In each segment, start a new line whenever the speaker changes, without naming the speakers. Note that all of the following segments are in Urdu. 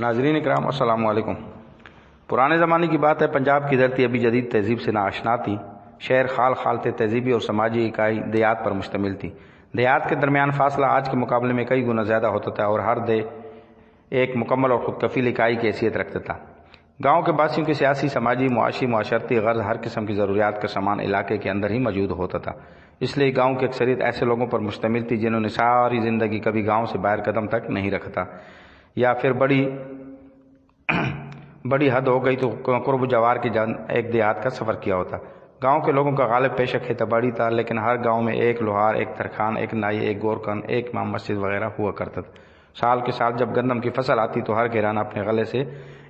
ناظرین اکرام السلام علیکم۔ پرانے زمانے کی بات ہے، پنجاب کی دھرتی ابھی جدید تہذیب سے ناآشنا تھی۔ شہر خال خالتے تہذیبی اور سماجی اکائی دیہات پر مشتمل تھی۔ دیہات کے درمیان فاصلہ آج کے مقابلے میں کئی گنا زیادہ ہوتا تھا اور ہر دے ایک مکمل اور خود کفیل اکائی کی حیثیت رکھتا تھا۔ گاؤں کے باسیوں کی سیاسی، سماجی، معاشی، معاشرتی غرض ہر قسم کی ضروریات کا سامان علاقے کے اندر ہی موجود ہوتا تھا۔ اس لیے گاؤں کی اکثریت ایسے لوگوں پر مشتمل تھی جنہوں نے ساری زندگی کبھی گاؤں سے باہر قدم تک نہیں رکھا تھا، یا پھر بڑی حد ہو گئی تو قرب جوار کی ایک دیہات کا سفر کیا ہوتا۔ گاؤں کے لوگوں کا غالب پیشہ کھیتی باڑی تھا، لیکن ہر گاؤں میں ایک لوہار، ایک ترخان، ایک نائی، ایک گورکن، ایک امام مسجد وغیرہ ہوا کرتا تھا۔ سال کے سال جب گندم کی فصل آتی تو ہر گھرانہ اپنے غلے سے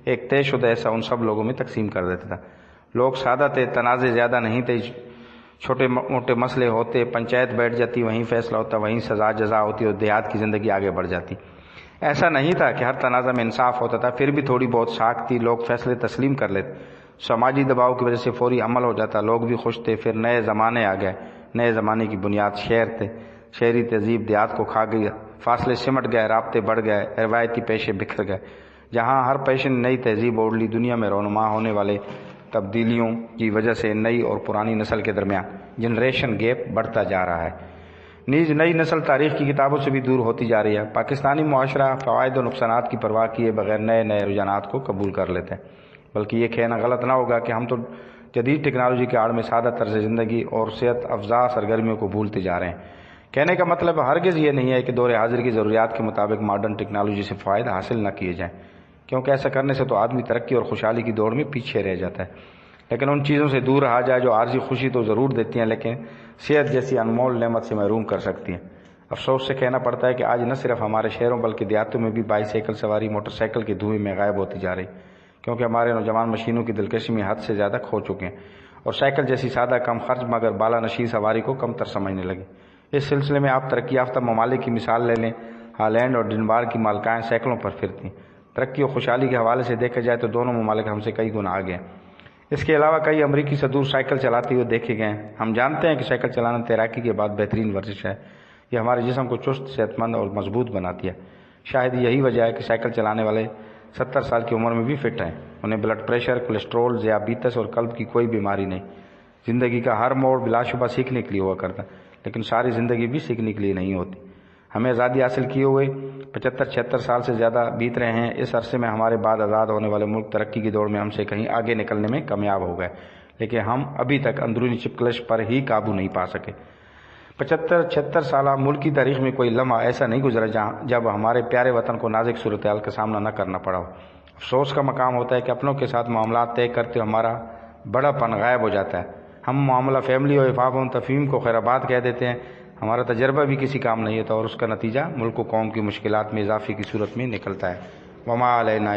ایک طے شدہ حصہ ان سب لوگوں میں تقسیم کر دیتا تھا۔ لوگ سادہ تھے، تنازع زیادہ نہیں تھے، چھوٹے موٹے مسئلے ہوتے، پنچایت بیٹھ جاتی، وہیں فیصلہ ہوتا، وہیں سزا جزا ہوتی اور دیہات کی زندگی آگے بڑھ جاتی۔ ایسا نہیں تھا کہ ہر تنازع میں انصاف ہوتا تھا، پھر بھی تھوڑی بہت شاخ تھی، لوگ فیصلے تسلیم کر لیتے، سماجی دباؤ کی وجہ سے فوری عمل ہو جاتا، لوگ بھی خوش تھے۔ پھر نئے زمانے آ گئے، نئے زمانے کی بنیاد شہر تھے، شہری تہذیب دیہات کو کھا گئی، فاصلے سمٹ گئے، رابطے بڑھ گئے، روایتی پیشے بکھر گئے۔ جہاں ہر پیشے نے نئی تہذیب اوڑھ لی، دنیا میں رونما ہونے والے تبدیلیوں کی وجہ سے نئی اور پرانی نسل کے درمیان جنریشن گیپ بڑھتا جا رہا ہے۔ نیز نئی نسل تاریخ کی کتابوں سے بھی دور ہوتی جا رہی ہے۔ پاکستانی معاشرہ فوائد و نقصانات کی پرواہ کیے بغیر نئے رجحانات کو قبول کر لیتے ہیں، بلکہ یہ کہنا غلط نہ ہوگا کہ ہم تو جدید ٹیکنالوجی کے آڑ میں سادہ طرز زندگی اور صحت افزا سرگرمیوں کو بھولتے جا رہے ہیں۔ کہنے کا مطلب ہرگز یہ نہیں ہے کہ دور حاضر کی ضروریات کے مطابق ماڈرن ٹیکنالوجی سے فوائد حاصل نہ کیے جائیں، کیونکہ ایسا کرنے سے تو آدمی ترقی اور خوشحالی کی دوڑ میں پیچھے رہ جاتا ہے۔ لیکن ان چیزوں سے دور رہا جائے جو عارضی خوشی تو ضرور دیتی ہیں، لیکن صحت جیسی انمول نعمت سے محروم کر سکتی ہیں۔ افسوس سے کہنا پڑتا ہے کہ آج نہ صرف ہمارے شہروں بلکہ دیہاتوں میں بھی بائی سائیکل سواری موٹر سائیکل کے دھوئیں میں غائب ہوتی جا رہی، کیونکہ ہمارے نوجوان مشینوں کی دلکشی میں حد سے زیادہ کھو چکے ہیں اور سائیکل جیسی سادہ، کم خرچ مگر بالا نشین سواری کو کم تر سمجھنے لگے۔ اس سلسلے میں آپ ترقی یافتہ ممالک کی مثال لے لیں، ہالینڈ اور ڈنمارک کی مالکائیں سائیکلوں پر پھرتی ہیں۔ ترقی اور خوشحالی کے حوالے سے دیکھا جائے تو دونوں ممالک ہم سے کئی گنا آگے ہیں۔ اس کے علاوہ کئی امریکی صدور سائیکل چلاتے ہوئے دیکھے گئے ہیں۔ ہم جانتے ہیں کہ سائیکل چلانا تیراکی کے بعد بہترین ورزش ہے، یہ ہمارے جسم کو چست، صحت مند اور مضبوط بناتی ہے۔ شاید یہی وجہ ہے کہ سائیکل چلانے والے 70 سال کی عمر میں بھی فٹ ہیں، انہیں بلڈ پریشر، کولیسٹرول، ذیابیطس اور قلب کی کوئی بیماری نہیں۔ زندگی کا ہر موڑ بلا شبہ سیکھنے کے لیے ہوا کرتا ہے، لیکن ساری زندگی بھی سیکھنے کے لیے نہیں ہوتی۔ ہمیں آزادی حاصل کیے ہوئے 75-76 سال سے زیادہ بیت رہے ہیں۔ اس عرصے میں ہمارے بعد آزاد ہونے والے ملک ترقی کی دوڑ میں ہم سے کہیں آگے نکلنے میں کامیاب ہو گئے، لیکن ہم ابھی تک اندرونی چپکلش پر ہی قابو نہیں پا سکے۔ 75-76 سالہ ملک کی تاریخ میں کوئی لمحہ ایسا نہیں گزرا جب ہمارے پیارے وطن کو نازک صورتحال کا سامنا نہ کرنا پڑا ہو۔ افسوس کا مقام ہوتا ہے کہ اپنوں کے ساتھ معاملات طے کرتے ہمارا بڑا پن غائب ہو جاتا ہے۔ ہم معاملہ فیملی اور افاق و تفہیم کو خیرآباد کہہ دیتے ہیں، ہمارا تجربہ بھی کسی کام نہیں ہوتا اور اس کا نتیجہ ملک و قوم کی مشکلات میں اضافے کی صورت میں نکلتا ہے۔ وما علینا